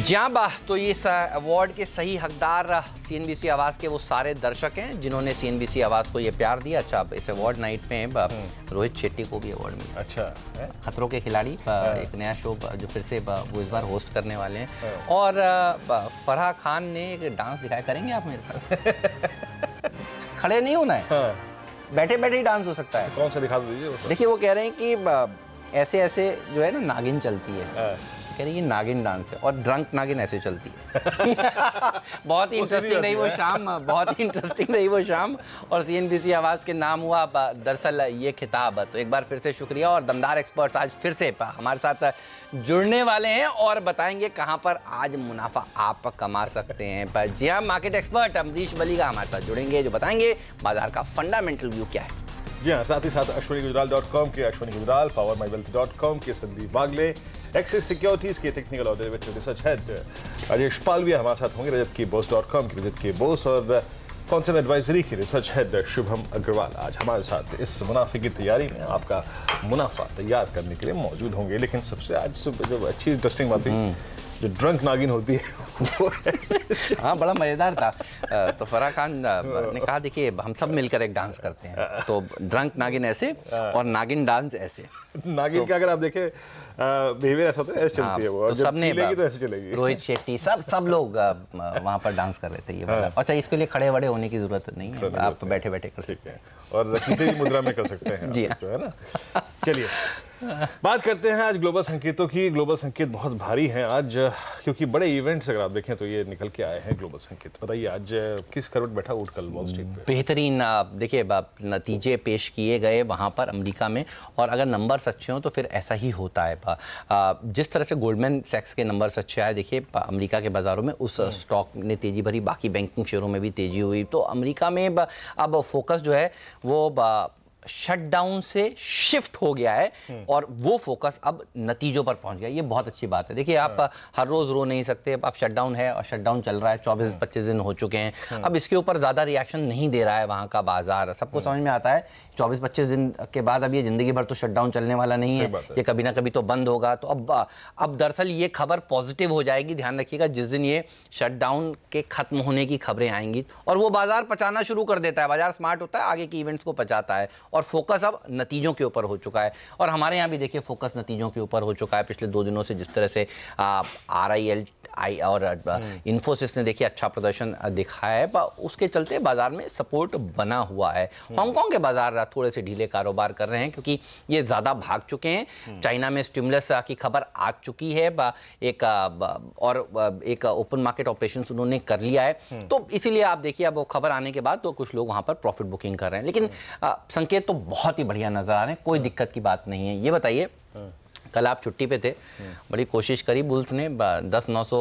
जी हाँ, तो ये अवार्ड के सही हकदार CNBC आवाज़ के वो सारे दर्शक हैं जिन्होंने CNBC आवाज़ को ये प्यार दिया। अच्छा, इस अवार्ड नाइट में रोहित शेट्टी को भी अवार्ड मिला। अच्छा, खतरों के खिलाड़ी एक नया शो जो फिर से वो इस बार होस्ट करने वाले हैं। और फराह खान ने एक डांस दिखाया। करेंगे आप मेरे साथ? खड़े नहीं होना है, बैठे बैठे ही डांस हो सकता है। कौन सा दिखा दीजिए। देखिए, वो कह रहे हैं कि ऐसे ऐसे जो है ना नागिन चलती है, कह रही ये नागिन डांस है, और ड्रंक नागिन ऐसे चलती है। बहुत ही इंटरेस्टिंग रही वो शाम, बहुत ही इंटरेस्टिंग रही वो शाम। और CNBC आवाज़ के नाम हुआ दरअसल ये खिताब। तो एक बार फिर से शुक्रिया। और दमदार एक्सपर्ट्स आज फिर से हमारे साथ जुड़ने वाले हैं और बताएंगे कहाँ पर आज मुनाफा आप कमा सकते हैं। जी हाँ, मार्केट एक्सपर्ट अमरीश बलीगा हमारे साथ जुड़ेंगे जो बताएंगे बाजार का फंडामेंटल व्यू क्या है। जी हाँ, साथ ही साथ ashwinigujral.com के अश्विनी गुजराल, powermywealth.com के संदीप वागले, एक्सिस सिक्योरिटीज के technical audio research head Rajesh Palvi हमारे साथ होंगे, रजत की बोस.com के रजत के बोस, और कॉन्सेप्ट एडवाइजरी के रिसर्च हेड शुभम अग्रवाल आज हमारे साथ इस मुनाफे की तैयारी में आपका मुनाफा तैयार करने के लिए मौजूद होंगे। लेकिन सबसे आज जो अच्छी इंटरेस्टिंग बात है, जो ड्रंक नागिन होती है हाँ, बड़ा मज़ेदार था। तो फराह खान ने कहा देखिए हम सब मिलकर एक डांस करते हैं, तो ड्रंक नागिन ऐसे और नागिन डांस ऐसे। नागिन तो, क्या अगर आप देखें बिहेवियर ऐसा होता है, ऐसे चलती है वो, तो सबने तो ऐसे चलेगी। रोहित शेट्टी सब लोग वहाँ पर डांस कर रहे थे ये वाला। अच्छा, इसके लिए खड़े वड़े होने की जरूरत नहीं है, आप बैठे बैठे कर सकते हैं और किसी भी मुद्रा में कर सकते हैं। जी है ना। चलिए बात करते हैं आज ग्लोबल संकेतों की। ग्लोबल संकेत बहुत भारी हैं आज, क्योंकि बड़े इवेंट्स अगर आप देखें तो ये निकल के आए हैं ग्लोबल संकेत। बताइए आज किस करवट बैठा उठ कल वॉल स्ट्रीट पे? बेहतरीन देखिए नतीजे पेश किए गए वहाँ पर अमेरिका में, और अगर नंबर अच्छे हों तो फिर ऐसा ही होता है। जिस तरह से गोल्डमैन सैक्स के नंबर अच्छे आए, देखिए अमेरिका के बाज़ारों में उस स्टॉक ने तेज़ी भरी, बाकी बैंकिंग शेयरों में भी तेज़ी हुई। तो अमेरिका में अब फोकस जो है वो शटडाउन से शिफ्ट हो गया है और वो फोकस अब नतीजों पर पहुंच गया। ये बहुत अच्छी बात है। देखिए, आप हर रोज रो नहीं सकते। अब शटडाउन है और शटडाउन चल रहा है, 24-25 दिन हो चुके हैं। अब इसके ऊपर ज़्यादा रिएक्शन नहीं दे रहा है वहाँ का बाजार। सबको समझ में आता है 24-25 दिन के बाद अब ये ज़िंदगी भर तो शटडाउन चलने वाला नहीं है, ये कभी ना कभी तो बंद होगा। तो अब दरअसल ये खबर पॉजिटिव हो जाएगी। ध्यान रखिएगा, जिस दिन ये शटडाउन के खत्म होने की खबरें आएंगी और वो बाजार पचाना शुरू कर देता है। बाजार स्मार्ट होता है, आगे की इवेंट्स को पचाता है और फोकस अब नतीजों के ऊपर हो चुका है। और हमारे यहाँ भी देखिए फोकस नतीजों के ऊपर हो चुका है। पिछले 2 दिनों से जिस तरह से RILI और इन्फोसिस ने देखिए अच्छा प्रदर्शन दिखाया है, उसके चलते बाजार में सपोर्ट बना हुआ है। हांगकांग के बाजार थोड़े से ढीले कारोबार कर रहे हैं क्योंकि ये ज़्यादा भाग चुके हैं। चाइना में स्टिमुलस की खबर आ चुकी है, एक ओपन मार्केट ऑपरेशन उन्होंने कर लिया है। तो इसीलिए आप देखिए अब वो खबर आने के बाद तो कुछ लोग वहाँ पर प्रॉफिट बुकिंग कर रहे हैं। लेकिन संकेत तो बहुत ही बढ़िया नजर आ रहे हैं, कोई दिक्कत की बात नहीं है। ये बताइए, कल आप छुट्टी पे थे, बड़ी कोशिश करी बुल्स ने 10-900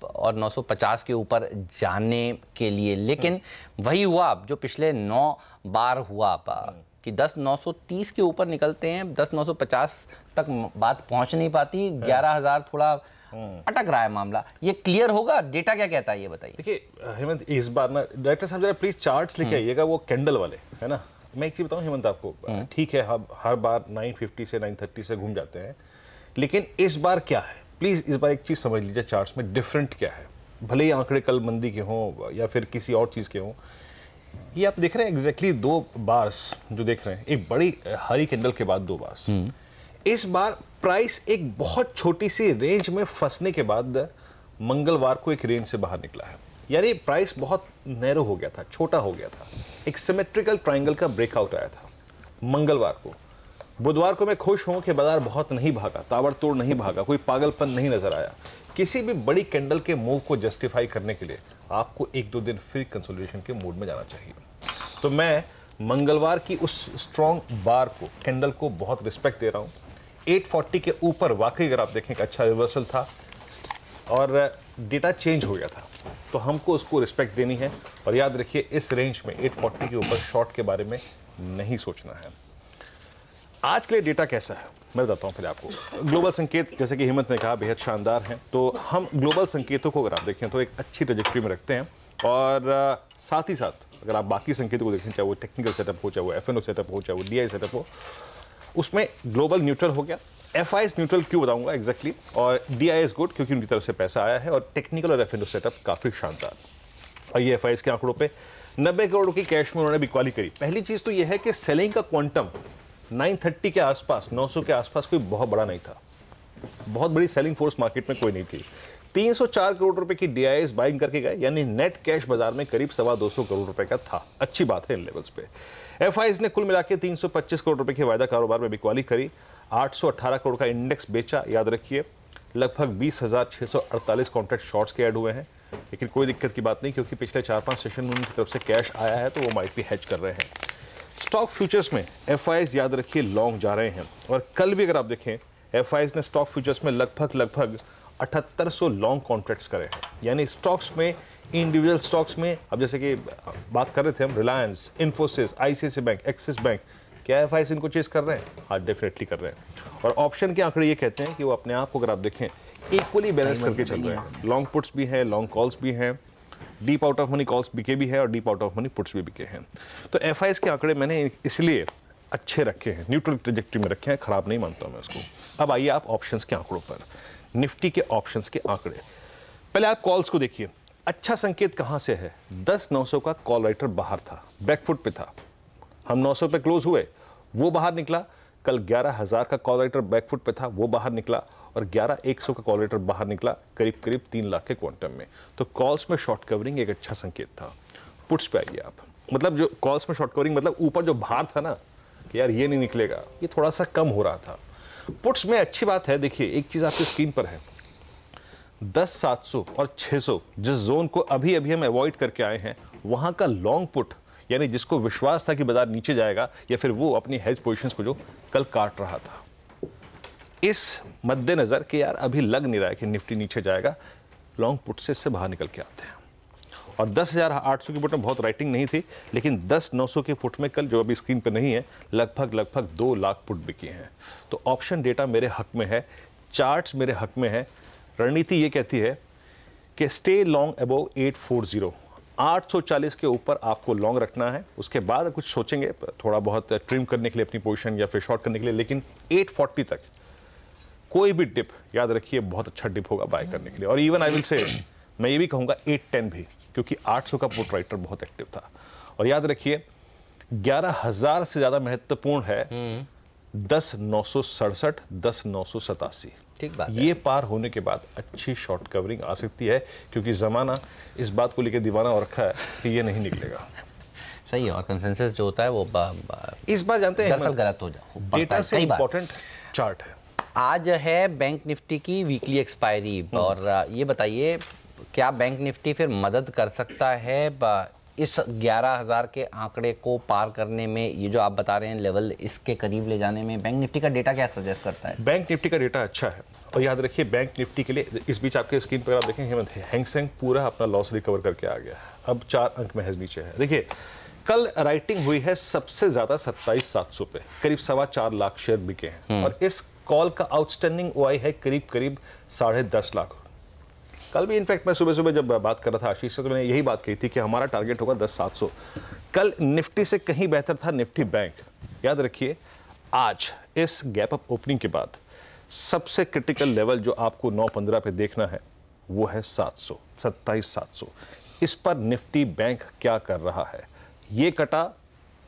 और 950 के ऊपर जाने के लिए, लेकिन वही हुआ जो पिछले 9 बार हुआ कि 10-930 के ऊपर निकलते हैं, 10-950 तक बात पहुंच नहीं पाती। 11,000 थोड़ा अटक रहा है मामला। ये क्लियर होगा? डेटा क्या कहता है ये बताइए। देखिए हेमंत, इस बार ना डायरेक्टर साहब जरा प्लीज चार्ट्स लेके आइएगा, वो कैंडल वाले, है ना। मैं एक चीज बताऊं हेमंत आपको, ठीक है हम हर बार 950 से 930 से घूम जाते हैं, लेकिन इस बार क्या है, प्लीज इस बार एक चीज समझ लीजिए, चार्ट्स में डिफरेंट क्या है। भले ही आंकड़े कल मंदी के हों या फिर किसी और चीज के हों, ये आप देख रहे हैं एग्जैक्टली 2 बार्स जो देख रहे हैं, एक बड़ी हरी कैंडल के बाद 2 बार्स। इस बार प्राइस एक बहुत छोटी सी रेंज में फंसने के बाद मंगलवार को एक रेंज से बाहर निकला है। यानी प्राइस बहुत नैरो हो गया था, छोटा हो गया था, एक सिमेट्रिकल ट्रायंगल का ब्रेकआउट आया था मंगलवार को। बुधवार को मैं खुश हूं कि बाजार बहुत नहीं भागा, ताबड़तोड़ नहीं भागा, कोई पागलपन नहीं नजर आया। किसी भी बड़ी कैंडल के मूव को जस्टिफाई करने के लिए आपको 1-2 दिन फिर कंसोलिडेशन के मूड में जाना चाहिए। तो मैं मंगलवार की उस स्ट्रॉन्ग बार को, कैंडल को बहुत रिस्पेक्ट दे रहा हूं। 840 के ऊपर वाकई अगर आप देखें एक अच्छा रिवर्सल था और डेटा चेंज हो गया था, तो हमको उसको रिस्पेक्ट देनी है। और याद रखिए, इस रेंज में 840 के ऊपर शॉर्ट के बारे में नहीं सोचना है। आज के लिए डेटा कैसा है मैं बताता हूं फिर आपको। ग्लोबल संकेत, जैसे कि हेमंत ने कहा, बेहद शानदार हैं। तो हम ग्लोबल संकेतों को अगर आप देखें तो एक अच्छी ट्रैजेक्टरी में रखते हैं, और साथ ही साथ अगर आप बाकी संकेतों को देखें, चाहे वो टेक्निकल सेटअप हो, चाहे वो FNO सेटअप हो, चाहे वो DI सेटअप हो, उसमें ग्लोबल न्यूट्रल हो गया, FI न्यूट्रल क्यों बताऊंगा एग्जैक्टली, और DI इज गुड क्योंकि उनकी तरफ से पैसा आया है और टेक्निकल और F&O सेटअप काफी शानदार। और ये FI के आंकड़ों पे 90 करोड़ की कैश में उन्होंने बिकवाली करी। पहली चीज तो यह है कि सेलिंग का क्वांटम 930 के आसपास, 900 के आसपास कोई बहुत बड़ा नहीं था, बहुत बड़ी सेलिंग फोर्स मार्केट में कोई नहीं थी। 304 करोड़ रुपए की DIs बाइंग करके गए, यानी नेट कैश बाजार में करीब 225 करोड़ रुपए का था। अच्छी बात है इन लेवल्स पे। FIs ने कुल मिला के 325 करोड़ रुपए के वायदा कारोबार में बिकवाली करी, 818 करोड़ का इंडेक्स बेचा। याद रखिए लगभग 20,648 कॉन्ट्रैक्ट शॉर्ट्स के ऐड हुए हैं, लेकिन कोई दिक्कत की बात नहीं क्योंकि पिछले 4-5 सेशन में उनकी तरफ से कैश आया है तो वो माइट भी हेज कर रहे हैं। स्टॉक फ्यूचर्स में FIs याद रखिए लॉन्ग जा रहे हैं, और कल भी अगर आप देखें FIs ने स्टॉक फ्यूचर्स में लगभग 7800 लॉन्ग कॉन्ट्रैक्ट्स करे हैं। यानी स्टॉक्स में, इंडिविजुअल स्टॉक्स में, अब जैसे कि बात कर रहे थे हम Reliance, Infosys, ICICI bank, axis bank, क्या FIs इनको चेस कर रहे हैं? हाँ डेफिनेटली कर रहे हैं। और ऑप्शन के आंकड़े ये कहते हैं कि वो अपने आप को अगर आप देखें इक्वली बैलेंस करके चल रहे हैं। लॉन्ग पुट्स भी हैं, लॉन्ग कॉल्स भी हैं, deep out of money calls बिके भी है और deep out of money puts भी बिके हैं। तो FIs के आंकड़े मैंने इसलिए अच्छे रखे हैं, न्यूट्रल ट्रेजेक्टरी में रखे हैं, खराब नहीं मानता मैं उसको। अब आइए आप ऑप्शंस के आंकड़ों पर, निफ्टी के ऑप्शंस के आंकड़े। पहले आप कॉल्स को देखिए, अच्छा संकेत कहां से है? 10,900 का कॉल राइटर बाहर था, बैकफुट पे था। हम 900 पे क्लोज हुए, वो बाहर निकला। कल 11,000 का कॉल राइटर बैकफुट पे था, वो बाहर निकला, और 11,100 का कॉल राइटर बाहर निकला करीब 3 लाख के क्वांटम में। तो कॉल्स में शॉर्ट कवरिंग एक अच्छा संकेत था। पुट्स पे आइए आप, मतलब जो कॉल्स में शॉर्ट कवरिंग, मतलब ऊपर जो भार था ना कि यार ये नहीं निकलेगा, ये थोड़ा सा कम हो रहा था। पुट्स में अच्छी बात है, देखिए एक चीज आपकी स्क्रीन पर है, 10,700 और 600 जिस जोन को अभी हम अवॉइड करके आए हैं, वहां का लॉन्ग पुट, यानी जिसको विश्वास था कि बाजार नीचे जाएगा, या फिर वो अपनी हेज पोजीशंस को जो कल काट रहा था, इस मद्देनजर कि यार अभी लग नहीं रहा है कि निफ्टी नीचे जाएगा, लॉन्ग पुट से इससे बाहर निकल के आते हैं। और 10,800 की पुट में बहुत राइटिंग नहीं थी, लेकिन 10,900 के पुट में कल, जो अभी स्क्रीन पर नहीं है, लगभग 2 लाख पुट बिकी हैं। तो ऑप्शन डेटा मेरे हक में है, चार्ट्स मेरे हक में है। रणनीति ये कहती है कि स्टे लॉन्ग अबव 840, 840 के ऊपर आपको लॉन्ग रखना है। उसके बाद कुछ सोचेंगे थोड़ा बहुत ट्रिम करने के लिए अपनी पोजीशन या फिर शॉर्ट करने के लिए, लेकिन 840 तक कोई भी डिप, याद रखिए बहुत अच्छा डिप होगा बाय करने के लिए। और इवन आई विल से, मैं ये भी कहूंगा 810 भी, क्योंकि 800 का पुट राइटर बहुत एक्टिव था। और याद रखिए 11,000 से ज्यादा महत्वपूर्ण है 10,967, 10,987। ठीक बात ये पार होने के बाद अच्छी शॉर्ट कवरिंग आ सकती है, क्योंकि जमाना इस बात को लेकर दीवाना हो रखा है कि ये नहीं निकलेगा। सही है, और कंसेंसस जो होता है वो इस बार जानते हैं दरअसल गलत हो जाए, डेटा से इंपॉर्टेंट चार्ट है। आज है बैंक निफ्टी की वीकली एक्सपायरी, और ये बताइए क्या बैंक निफ्टी फिर मदद कर सकता है इस 11,000 के आंकड़े को पार करने में? ये जो आप बता रहे हैं लेवल, इसके करीब ले जाने में बैंक निफ्टी का डेटा क्या सजेस्ट करता है? बैंक निफ्टी का डेटा अच्छा है, और याद रखिए बैंक निफ्टी के लिए इस बीच आपके स्क्रीन पर आप देखें हेमंत, हैंगसेंग पूरा अपना लॉस रिकवर करके आ गया, अब 4 अंक महज नीचे है। देखिए कल राइटिंग हुई है सबसे ज्यादा 27,700 पे, करीब 4.25 लाख शेयर बिके हैं, और इस कॉल का आउटस्टैंडिंग OI है करीब 10.5 लाख। कल भी इनफैक्ट मैं सुबह जब बात कर रहा था आशीष से, तो मैंने यही बात कही थी कि हमारा टारगेट होगा 10,700। कल निफ्टी से कहीं बेहतर था निफ्टी बैंक। याद रखिए आज इस गैप अप ओपनिंग के बाद सबसे क्रिटिकल लेवल जो आपको 9:15 पे देखना है वो है 700, 27,700। इस पर निफ्टी बैंक क्या कर रहा है? ये कटा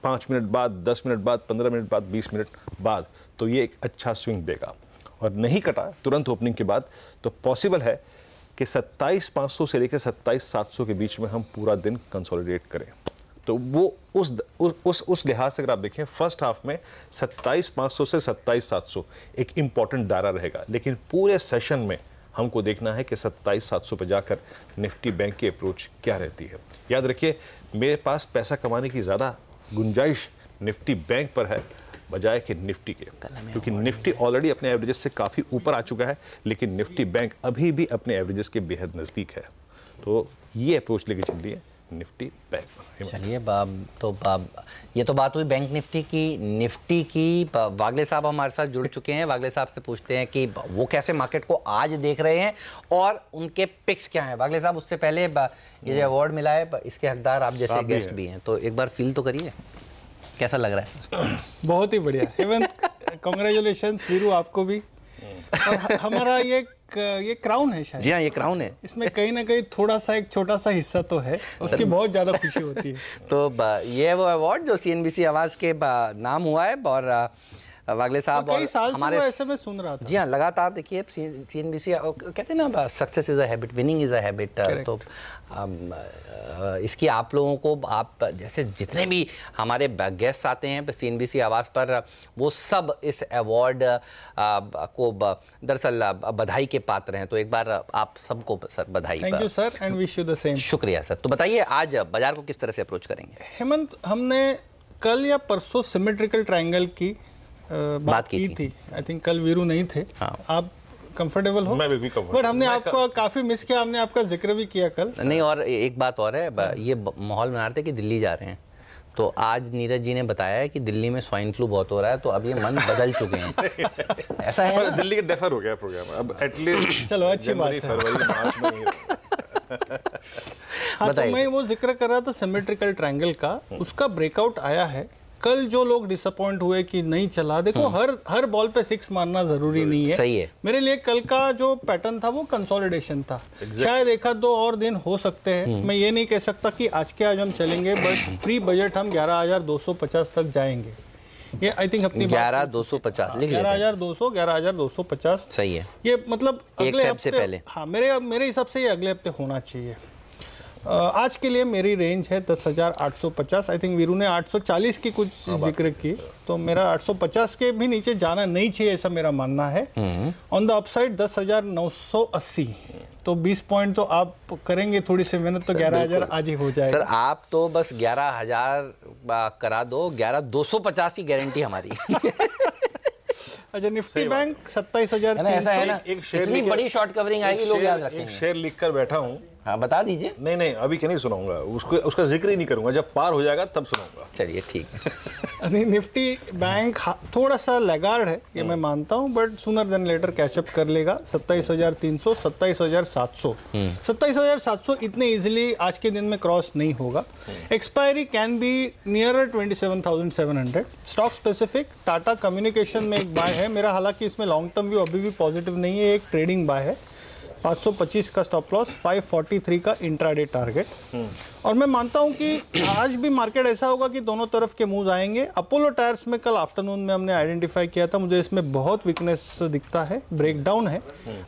5 मिनट बाद, 10 मिनट बाद, 15 मिनट बाद, 20 मिनट बाद, तो ये एक अच्छा स्विंग देगा। और नहीं कटा तुरंत ओपनिंग के बाद, तो पॉसिबल है कि 27,500 से लेकर 27,700 के बीच में हम पूरा दिन कंसोलिडेट करें। तो वो उस लिहाज से अगर आप देखें, फर्स्ट हाफ में 27,500 से 27,700 एक इंपॉर्टेंट दायरा रहेगा, लेकिन पूरे सेशन में हमको देखना है कि 27,700 पे जाकर निफ्टी बैंक की अप्रोच क्या रहती है। याद रखिए मेरे पास पैसा कमाने की ज़्यादा गुंजाइश निफ्टी बैंक पर है बजाय कि निफ्टी के, क्योंकि निफ्टी ऑलरेडी अपने एवरेजेस से काफ़ी ऊपर आ चुका है, लेकिन निफ्टी बैंक अभी भी अपने एवरेजेस के बेहद नज़दीक है। तो ये अप्रोच लेके चल रही है निफ्टी बैंक। चलिए ये तो बात हुई बैंक निफ्टी की। निफ्टी की वागले साहब हमारे साथ जुड़ चुके हैं। वागले साहब से पूछते हैं कि वो कैसे मार्केट को आज देख रहे हैं और उनके पिक्स क्या हैं। वागले साहब, उससे पहले ये जो अवार्ड मिला है इसके हकदार आप जैसे गेस्ट भी हैं, तो एक बार फील तो करिए कैसा लग रहा है सर? बहुत ही बढ़िया हेमंत, कांग्रेचुलेशंस वीरू आपको भी। और हमारा ये क्राउन है शायद। जी हाँ, ये क्राउन है। इसमें कहीं ना कहीं थोड़ा सा एक छोटा सा हिस्सा तो है, उसकी बहुत ज़्यादा खुशी होती है। तो ये वो अवार्ड जो CNBC आवाज़ के नाम हुआ है, और वागले साहब कई साल हमारे ऐसे में सुन रहा था। जी हाँ, लगातार देखिए CNBC कहते हैं ना, success is a habit, winning is a habit. तो इसकी आप लोगों को, आप जैसे जितने भी हमारे गेस्ट आते हैं CNBC आवाज़ पर, वो सब इस अवार्ड को दरअसल बधाई के पात्र हैं। तो एक बार आप सबको सर बधाई। Thank you sir, and wish you the same. शुक्रिया सर। तो बताइए आज बाजार को किस तरह से अप्रोच करेंगे? हेमंत, हमने कल या परसों सिमेट्रिकल ट्रायंगल की बात की थी। आई थिंक कल वीरू नहीं थे। हाँ। आप कंफर्टेबल हो? मैं बिल्कुल कंफर्टेबल। बट हमने आपको काफी मिस किया, हमने आपका जिक्र भी किया कल। नहीं, और एक बात और है, ये माहौल बना रहे थे कि दिल्ली जा रहे हैं, तो आज नीरज जी ने बताया है कि दिल्ली में स्वाइन फ्लू बहुत हो रहा है, तो अब ये मन बदल चुके हैं। ऐसा है ना? दिल्ली के डेफर हो गया प्रोग्राम, अब एटलीस्ट चलो अच्छी बात है। फरवरी मार्च में नहीं हाँ, तो मैं वो जिक्र कर रहा था सिमेट्रिकल ट्रायंगल का, उसका ब्रेकआउट आया है। कल जो लोग डिसअपॉइंट हुए कि नहीं चला, देखो हर बॉल पे 6 मारना जरूरी नहीं है। सही है। मेरे लिए कल का जो पैटर्न था वो कंसोलिडेशन था। शायद 1-2 और दिन हो सकते हैं। मैं ये नहीं कह सकता कि आज के आज हम चलेंगे, बट प्री बजट हम 11,250 तक जाएंगे। ये आई थिंक अपनी 11,250 लिख लेते हैं। 11,200, 11,250 सही है। ये मतलब अगले हफ्ते से पहले। हाँ, मेरे हिसाब से ये अगले हफ्ते होना चाहिए। आज के लिए मेरी रेंज है 10,850। आई थिंक वीरू ने 840 की कुछ जिक्र की, तो मेरा 850 के भी नीचे जाना नहीं चाहिए, ऐसा मेरा मानना है। ऑन द अपसाइड 10,980, तो 20 पॉइंट तो आप करेंगे थोड़ी सी मेहनत, तो 11,000 आज ही हो जाएगा। सर आप तो बस 11,000 करा दो, 11,250 की गारंटी हमारी। अच्छा, निफ्टी बैंक 27,000। ऐसा है ना, एक शेयर इतनी बड़ी शॉर्ट कवरिंग आएगी, लोग याद रखेंगे। एक शेयर लिख कर बैठा हूँ। हाँ, बता दीजिए। नहीं अभी क्या नहीं सुनाऊंगा उसको, उसका जिक्र ही नहीं करूंगा, जब पार हो जाएगा तब सुनाऊंगा। चलिए ठीक है। नहीं, निफ्टी बैंक थोड़ा सा लैगार्ड है, ये मैं मानता हूँ, but sooner then later catch up कर लेगा। 27,300, 27,700, 27,700 इतने इजीली आज के दिन में क्रॉस नहीं होगा। Expiry can be nearer 27,700। Stock specific Tata communication में एक बाय है मेरा, हालांकि इसमें लॉन्ग टर्म व्यू अभी भी पॉजिटिव नहीं है, एक ट्रेडिंग बाय है। 525 का स्टॉप लॉस, 543 का इंट्राडे टारगेट। और मैं मानता हूं कि आज भी मार्केट ऐसा होगा कि दोनों तरफ के मूव्स आएंगे। अपोलो टायर्स में कल आफ्टरनून में हमने आइडेंटिफाई किया था, मुझे इसमें बहुत वीकनेस दिखता है, ब्रेकडाउन है।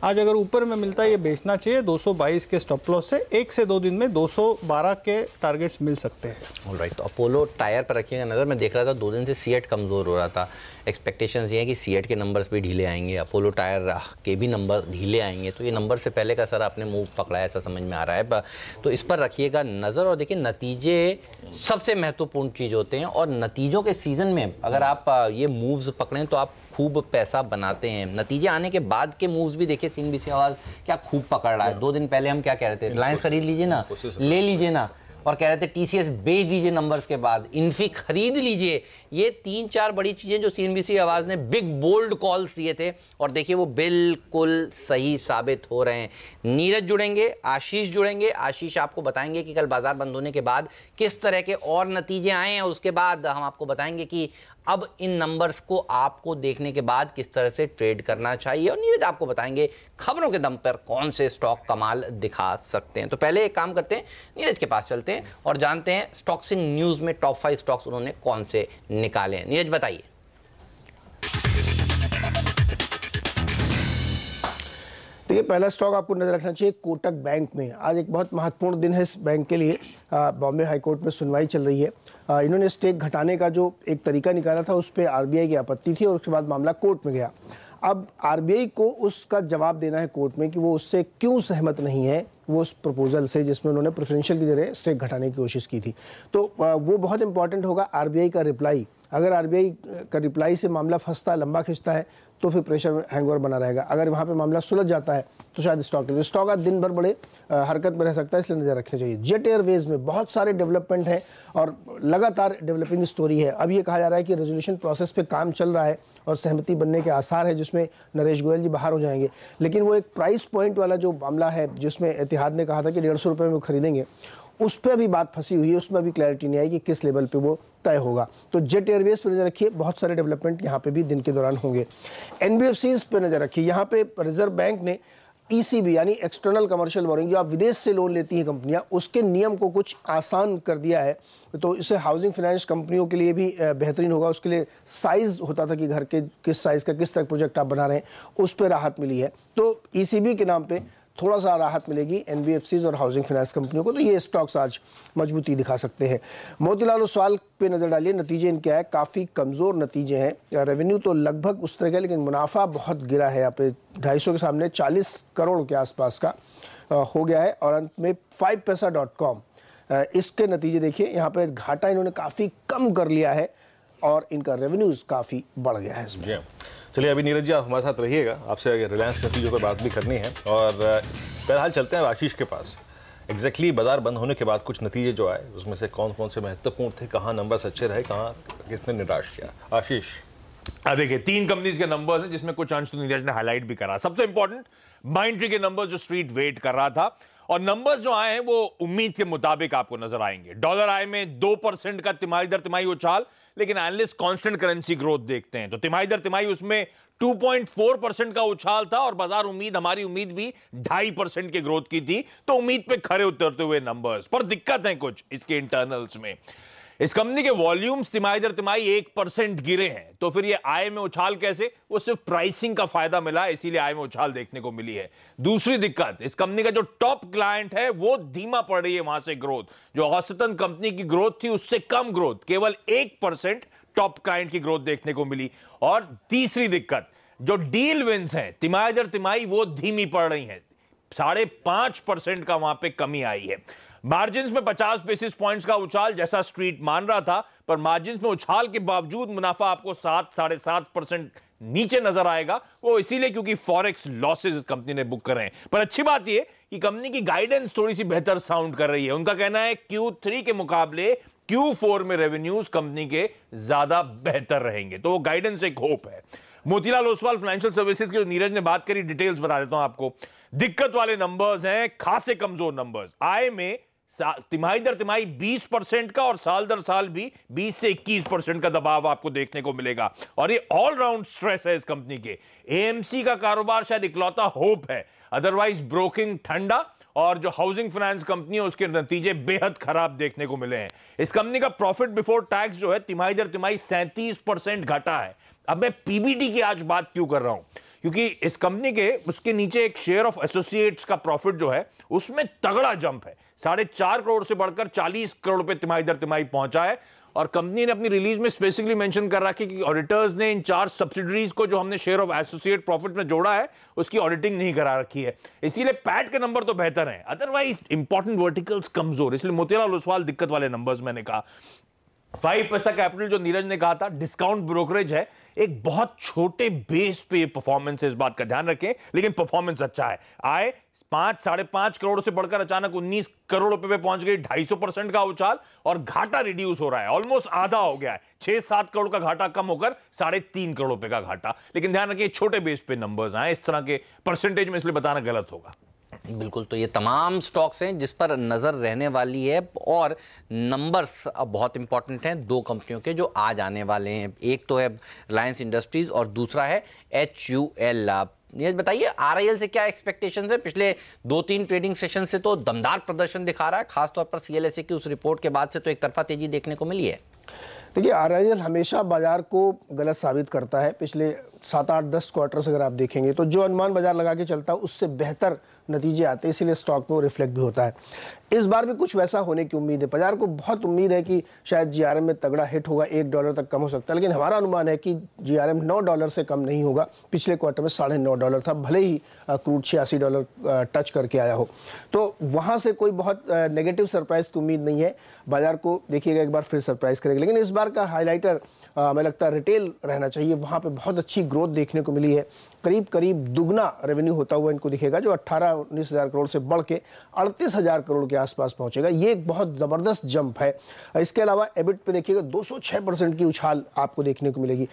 आज अगर ऊपर में मिलता है ये बेचना चाहिए। 222 के स्टॉप लॉस से 1 से 2 दिन में 212 के टारगेट्स मिल सकते हैं। ऑलराइट, तो अपोलो टायर पर रखिएगा नज़र। मैं देख रहा था 2 दिन से सीएट कमज़ोर हो रहा था। एक्सपेक्टेशंस ये है कि सीएट के नंबर्स भी ढीले आएंगे, अपोलो टायर के भी नंबर ढीले आएंगे, तो ये नंबर से पहले का सर आपने मूव पकड़ा है, ऐसा समझ में आ रहा है। तो इस पर रखिएगा नज़र। और देखिए, नतीजे सबसे महत्वपूर्ण चीज़ होते हैं, और नतीजों के सीज़न में अगर आप ये मूव्स पकड़ें तो आप खूब पैसा बनाते हैं। नतीजे आने के बाद के मूव्स भी देखिए, CNBC आवाज़ क्या खूब पकड़ रहा है। 2 दिन पहले हम क्या कह रहे थे, रिलायंस खरीद लीजिए ना, ले लीजिए ना, और कह रहे थे TCS बेच दीजिए नंबर्स के बाद, इन्फी खरीद लीजिए। ये 3-4 बड़ी चीज़ें जो CNBC आवाज़ ने बिग बोल्ड कॉल्स दिए थे, और देखिए वो बिल्कुल सही साबित हो रहे हैं। नीरज जुड़ेंगे, आशीष जुड़ेंगे। आशीष आपको बताएंगे कि कल बाजार बंद होने के बाद किस तरह के और नतीजे आए हैं। उसके बाद हम आपको बताएंगे कि अब इन नंबर्स को आपको देखने के बाद किस तरह से ट्रेड करना चाहिए, और नीरज आपको बताएंगे खबरों के दम पर कौन से स्टॉक कमाल दिखा सकते हैं। तो पहले एक काम करते हैं, नीरज के पास चलते हैं और जानते हैं स्टॉक्सिंग न्यूज़ में टॉप 5 स्टॉक्स उन्होंने कौन से निकाले हैं। नीरज बताइए। देखिए, पहला स्टॉक आपको नजर रखना चाहिए कोटक बैंक में। आज एक बहुत महत्वपूर्ण दिन है इस बैंक के लिए। बॉम्बे हाईकोर्ट में सुनवाई चल रही है। इन्होंने स्टेक घटाने का जो एक तरीका निकाला था, उस पर आरबीआई की आपत्ति थी, और उसके बाद मामला कोर्ट में गया। अब आरबीआई को उसका जवाब देना है कोर्ट में कि वो उससे क्यों सहमत नहीं है, वो उस प्रपोजल से जिसमें उन्होंने प्रेफरेंशियल की जरिए स्टेक घटाने की कोशिश की थी। तो वो बहुत इंपॉर्टेंट होगा आरबीआई का रिप्लाई। अगर आरबीआई का रिप्लाई से मामला फंसता, लंबा खिंचता है, तो फिर प्रेशर हैंगओवर बना रहेगा। अगर वहाँ पे मामला सुलझ जाता है तो शायद स्टॉक आज दिन भर बड़े हरकत में रह सकता है, इसलिए नजर रखनी चाहिए। जेट एयरवेज में बहुत सारे डेवलपमेंट हैं और लगातार डेवलपिंग स्टोरी है। अब ये कहा जा रहा है कि रेजोल्यूशन प्रोसेस पे काम चल रहा है और सहमति बनने के आसार है, जिसमें नरेश गोयल जी बाहर हो जाएंगे। लेकिन वो एक प्राइस पॉइंट वाला जो मामला है, जिसमें एतिहाद ने कहा था कि 150 रुपये में खरीदेंगे, उस पर अभी बात फंसी हुई है। उसमें अभी क्लैरिटी नहीं आई कि किस लेवल पे वो तय होगा। तो जेट एयरवेज पर नजर रखिए, बहुत सारे डेवलपमेंट यहाँ पे भी दिन के दौरान होंगे। एनबीएफसीज पे नजर रखिए, यहाँ पे रिजर्व बैंक ने ईसीबी यानी एक्सटर्नल कमर्शियल बोरिंग, जो आप विदेश से लोन लेती हैं कंपनियां, उसके नियम को कुछ आसान कर दिया है। तो इससे हाउसिंग फाइनेंस कंपनियों के लिए भी बेहतरीन होगा। उसके लिए साइज होता था कि घर के किस साइज का किस तरह प्रोजेक्ट आप बना रहे हैं, उस पर राहत मिली है। तो ईसीबी के नाम पे थोड़ा सा राहत मिलेगी एनबीएफसीज और हाउसिंग फाइनेंस कंपनियों को। तो ये स्टॉक्स आज मजबूती दिखा सकते हैं। मोतीलाल ओसवाल पे नजर डालिए, नतीजे इनके आए काफ़ी कमज़ोर नतीजे हैं। रेवेन्यू तो लगभग उस तरह का, लेकिन मुनाफा बहुत गिरा है। यहाँ पे 250 के सामने 40 करोड़ के आसपास का हो गया है। और अंत में 5paisa.com, इसके नतीजे देखिए, यहाँ पे घाटा इन्होंने काफ़ी कम कर लिया है और इनका रेवेन्यूज़ काफ़ी बढ़ गया है इसमें। चलिए अभी नीरज जी आप हमारे साथ रहिएगा, आपसे रिलायंस के नतीजों पर बात भी करनी है। और फिलहाल चलते हैं आशीष के पास। एग्जैक्टली बाजार बंद होने के बाद कुछ नतीजे जो आए, उसमें से कौन कौन से महत्वपूर्ण थे, कहाँ नंबर्स अच्छे रहे, कहाँ किसने निराश किया? आशीष। देखिए 3 कंपनीज के नंबर्स हैं जिसमें कुछ अंश तो नीरज ने हाईलाइट भी करा। सबसे इंपॉर्टेंट माइंडट्री के नंबर्स जो स्ट्रीट वेट कर रहा था, और नंबर्स जो आए हैं वो उम्मीद के मुताबिक आपको नजर आएंगे। डॉलर आय में 2% का तिमाही दर तिमाही उछाल, लेकिन एनालिस्ट कांस्टेंट करेंसी ग्रोथ देखते हैं तो तिमाही दर तिमाही उसमें 2.4% का उछाल था, और बाजार हमारी उम्मीद भी 2.5% के ग्रोथ की थी। तो उम्मीद पे खरे उतरते हुए नंबर्स, पर दिक्कत है कुछ इसके इंटरनल्स में। इस कंपनी के वॉल्यूम्स तिमाही दर तिमाही 1% गिरे हैं। तो फिर ये आय में उछाल कैसे? वो सिर्फ प्राइसिंग का फायदा मिला, इसीलिए आय में उछाल देखने को मिली है। दूसरी दिक्कत, इस कंपनी का जो टॉप क्लाइंट है वो धीमा पड़ रही है, वहां से ग्रोथ जो औसतन कंपनी की ग्रोथ थी उससे कम ग्रोथ, केवल 1% टॉप क्लाइंट की ग्रोथ देखने को मिली। और तीसरी दिक्कत, जो डील विंस हैं तिमाही दर तिमाही वो धीमी पड़ रही हैं, 5.5% का वहां पे कमी आई है। मार्जिन्स में 50 बेसिस पॉइंट्स का उछाल जैसा स्ट्रीट मान रहा था, पर मार्जिन्स में उछाल के बावजूद मुनाफा आपको 7-7.5% नीचे नजर आएगा। वो इसीलिए क्योंकि फॉरेक्स लॉसेस इस कंपनी ने बुक कर रहे हैं। पर अच्छी बात यह कि कंपनी की गाइडेंस थोड़ी सी बेहतर साउंड कर रही है। उनका कहना है Q3 के मुकाबले Q4 में रेवेन्यूज कंपनी के ज्यादा बेहतर रहेंगे, तो वो गाइडेंस एक होप है। मोतीलाल ओसवाल फाइनेंशियल सर्विसेज की जो नीरज ने बात करी, डिटेल्स बता देता हूं आपको। दिक्कत वाले नंबर्स हैं, खासे कमजोर नंबर्स। आय में तिमाही दर तिमाही 20% का और साल दर साल भी 20 से 21% का दबाव आपको देखने को मिलेगा, और ये ऑलराउंड स्ट्रेस है इस कंपनी के। एएमसी का कारोबार शायद इकलौता होप है, अदरवाइज ब्रोकिंग ठंडा, और जो हाउसिंग फाइनेंस कंपनी है उसके नतीजे बेहद खराब देखने को मिले हैं। इस कंपनी का प्रॉफिट बिफोर टैक्स जो है तिमाही दर तिमाही 37% घटा है। अब मैं पीबीटी की आज बात क्यों कर रहा हूं? क्योंकि इस कंपनी के उसके नीचे एक शेयर ऑफ एसोसिएट्स का प्रॉफिट जो है उसमें तगड़ा जंप है, 4.5 करोड़ से बढ़कर 40 करोड़ पे तिमाही दर तिमाही पहुंचा है। और कंपनी ने अपनी रिलीज में स्पेसिफिकली मेंशन कर रखा है कि ऑडिटर्स ने इन 4 सब्सिडरीज को जो हमने शेयर ऑफ एसोसिएट प्रॉफिट में जोड़ा है उसकी ऑडिटिंग नहीं करा रखी है, इसीलिए पैट के नंबर तो बेहतर हैं, अदरवाइज इंपॉर्टेंट वर्टिकल्स कमजोर। इसलिए मोतीलाल ओसवाल दिक्कत वाले नंबर्स मैंने कहा। 5paisa कैपिटल जो नीरज ने कहा था डिस्काउंट ब्रोकरेज है, एक बहुत छोटे बेस पे परफॉर्मेंस है, इस बात का ध्यान रखें, लेकिन परफॉर्मेंस अच्छा है। आय 5-5.5 करोड़ से बढ़कर अचानक 19 करोड़ रुपए पे पहुंच गई, 250% का उछाल, और घाटा रिड्यूस हो रहा है, ऑलमोस्ट आधा हो गया है, 6-7 करोड़ का घाटा कम होकर 3.5 करोड़ रुपए का घाटा। लेकिन ध्यान रखिए छोटे बेस पे नंबर्स आए, इस तरह के परसेंटेज में इसलिए बताना गलत होगा। बिल्कुल, तो ये तमाम स्टॉक्स हैं जिस पर नज़र रहने वाली है, और नंबर्स अब बहुत इंपॉर्टेंट हैं 2 कंपनियों के जो आज आने वाले हैं। एक तो है रिलायंस इंडस्ट्रीज और दूसरा है HUL। ये बताइए RIL से क्या एक्सपेक्टेशंस है? पिछले 2-3 ट्रेडिंग सेशन से तो दमदार प्रदर्शन दिखा रहा है, खासतौर पर CLSA की उस रिपोर्ट के बाद से तो एक तरफा तेजी देखने को मिली है। देखिए RIL हमेशा बाजार को गलत साबित करता है। पिछले 7-8-10 क्वार्टर्स अगर आप देखेंगे तो जो अनुमान बाजार लगा के चलता है उससे बेहतर नतीजे आते हैं, इसीलिए स्टॉक में वो रिफ्लेक्ट भी होता है। इस बार भी कुछ वैसा होने की उम्मीद है। बाजार को बहुत उम्मीद है कि शायद GRM में तगड़ा हिट होगा, $1 तक कम हो सकता है, लेकिन हमारा अनुमान है कि GRM $9 से कम नहीं होगा। पिछले क्वार्टर में $9.5 था, भले ही क्रूड $86 टच करके आया हो। तो वहाँ से कोई बहुत नेगेटिव सरप्राइज की उम्मीद नहीं है। बाजार को देखिएगा एक बार फिर सरप्राइज करेगा, लेकिन इस बार का हाईलाइटर हमें लगता है रिटेल रहना चाहिए। वहाँ पे बहुत अच्छी ग्रोथ देखने को मिली है, करीब दुगना रेवेन्यू होता हुआ इनको दिखेगा, जो 18-19 हज़ार करोड़ से बढ़ के 38,000 करोड़ के आसपास पहुंचेगा। ये एक बहुत ज़बरदस्त जंप है। इसके अलावा एबिट पे देखिएगा 206% की उछाल आपको देखने को मिलेगी।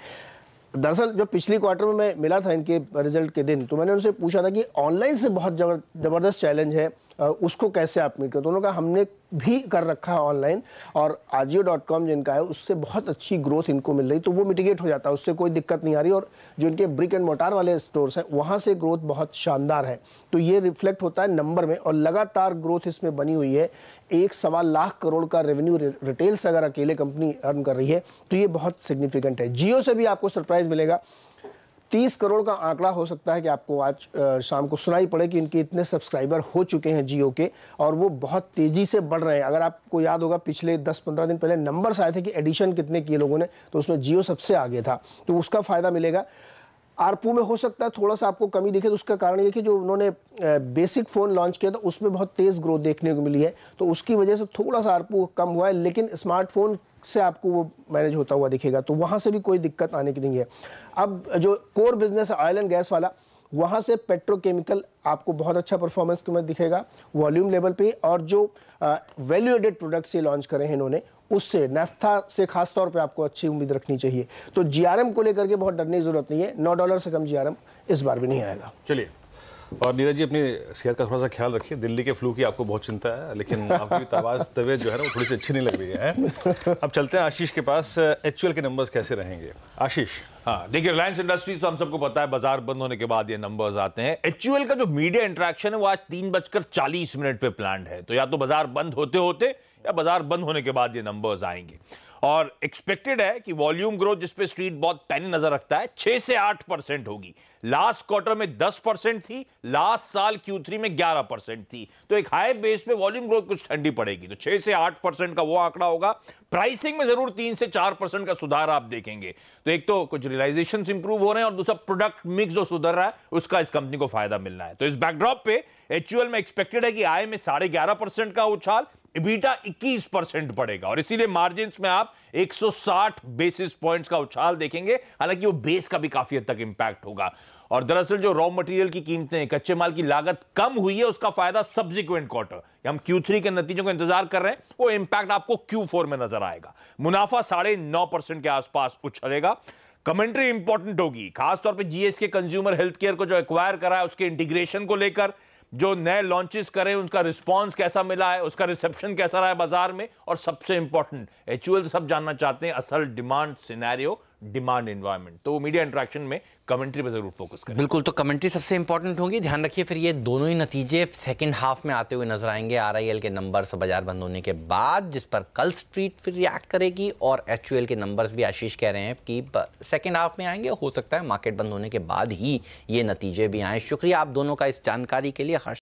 दरअसल जो पिछली क्वार्टर में मैं मिला था इनके रिजल्ट के दिन, तो मैंने उनसे पूछा था कि ऑनलाइन से बहुत ज़बरदस्त चैलेंज है उसको कैसे आप मीट करते हैं। उन्होंने कहा हमने भी कर रखा है ऑनलाइन, और Ajio.com जिनका है उससे बहुत अच्छी ग्रोथ इनको मिल रही, तो वो मिटिगेट हो जाता है, उससे कोई दिक्कत नहीं आ रही। और जो इनके ब्रिक एंड मोटार वाले स्टोर्स हैं वहाँ से ग्रोथ बहुत शानदार है, तो ये रिफ्लेक्ट होता है नंबर में। और लगातार ग्रोथ इसमें बनी हुई है, 1.25 लाख करोड़ का रेवेन्यू रिटेल से अगर अकेले कंपनी अर्न कर रही है तो ये बहुत सिग्निफिकेंट है। जियो से भी आपको सरप्राइज मिलेगा, 30 करोड़ का आंकड़ा हो सकता है कि आपको आज शाम को सुनाई पड़े कि इनके इतने सब्सक्राइबर हो चुके हैं जियो के, और वो बहुत तेजी से बढ़ रहे हैं। अगर आपको याद होगा पिछले 10-15 दिन पहले नंबर्स आए थे कि एडिशन कितने किए लोगों ने, तो उसमें जियो सबसे आगे था, तो उसका फायदा मिलेगा। आरपू में हो सकता है थोड़ा सा आपको कमी दिखे, तो उसका कारण ये कि जो उन्होंने बेसिक फ़ोन लॉन्च किया था उसमें बहुत तेज़ ग्रोथ देखने को मिली है, तो उसकी वजह से थोड़ा सा आरपू कम हुआ है, लेकिन स्मार्टफोन से आपको वो मैनेज होता हुआ दिखेगा, तो वहाँ से भी कोई दिक्कत आने की नहीं है। अब जो कोर बिजनेस है ऑयल एंड गैस वाला, वहाँ से पेट्रोकेमिकल आपको बहुत अच्छा परफॉर्मेंस में दिखेगा वॉल्यूम लेवल पे, और जो वैल्यू एडेड प्रोडक्ट्स ये लॉन्च करे हैं इन्होंने, उससे नेफ्था से खास तौर पे आपको अच्छी उम्मीद रखनी चाहिए। तो जीआरएम को लेकर के बहुत डरने की जरूरत नहीं है, $9 से कम जीआरएम इस बार भी नहीं आएगा। चलिए, और नीरज जी अपनी सेहत का थोड़ा सा ख्याल रखिए, दिल्ली के फ्लू की आपको बहुत चिंता है, लेकिन आपकी तबीयत जो है ना वो थोड़ी सी अच्छी नहीं लग रही है। अब चलते हैं आशीष के पास, HUL के नंबर्स कैसे रहेंगे आशीष? हाँ देखिए, रिलायंस इंडस्ट्रीज तो हम सबको पता है बाजार बंद होने के बाद ये नंबर्स आते हैं। HUL का जो मीडिया इंटरेक्शन है वो आज 3:40 पे प्लान्ड है, तो या तो बाजार बंद होते होते या बाजार बंद होने के बाद ये नंबर्स आएंगे। और एक्सपेक्टेड है कि वॉल्यूम ग्रोथ जिसपे स्ट्रीट बहुत पैनी नजर रखता है 6 से 8% होगी। लास्ट क्वार्टर में 10% थी, लास्ट साल Q3 में 11% थी, तो एक हाई बेस पे वॉल्यूम ग्रोथ कुछ ठंडी पड़ेगी, तो 6 से 8% का वो आंकड़ा होगा। प्राइसिंग में जरूर 3 से 4% का सुधार आप देखेंगे, तो एक तो कुछ रियलाइजेशन इंप्रूव हो रहे हैं और दूसरा प्रोडक्ट मिक्स जो सुधर रहा है उसका इस कंपनी को फायदा मिलना है। तो इस बैकड्रॉप पे HUL में एक्सपेक्टेड है कि आय में 11.5% का उछाल, EBITDA 21% बढ़ेगा, और इसीलिए मार्जिन में आप 160 बेसिस पॉइंट्स का उछाल देखेंगे। हालांकि वो बेस का भी काफी हद तक इंपैक्ट होगा, और दरअसल जो रॉ मटेरियल की कीमतें, कच्चे माल की लागत कम हुई है, उसका फायदा सब्सिक्वेंट क्वार्टर, हम Q3 के नतीजों का इंतजार कर रहे हैं, वो इंपैक्ट आपको Q4 में नजर आएगा। मुनाफा 9.5% के आसपास उछलेगा। कमेंट्री इंपॉर्टेंट होगी, खासतौर पर GSK कंज्यूमर हेल्थ केयर को जो एक्वायर करा है उसके इंटीग्रेशन को लेकर, जो नए लॉन्चेस करें उनका रिस्पांस कैसा मिला है, उसका रिसेप्शन कैसा रहा है बाजार में, और सबसे इंपॉर्टेंट HUL सब जानना चाहते हैं असल डिमांड सिनेरियो, डिमांड एनवायरनमेंट, तो मीडिया इंटरेक्शन में कमेंट्री पे जरूर फोकस करें। बिल्कुल, तो कमेंट्री सबसे इंपॉर्टेंट होगी। ध्यान रखिए फिर ये दोनों ही नतीजे सेकंड हाफ में आते हुए नजर आएंगे। RIL के नंबर्स बाजार बंद होने के बाद, जिस पर कल स्ट्रीट फिर रिएक्ट करेगी, और HUL के नंबर्स भी आशीष कह रहे हैं कि सेकंड हाफ में आएंगे, हो सकता है मार्केट बंद होने के बाद ही ये नतीजे भी आए। शुक्रिया आप दोनों का इस जानकारी के लिए। हर्ष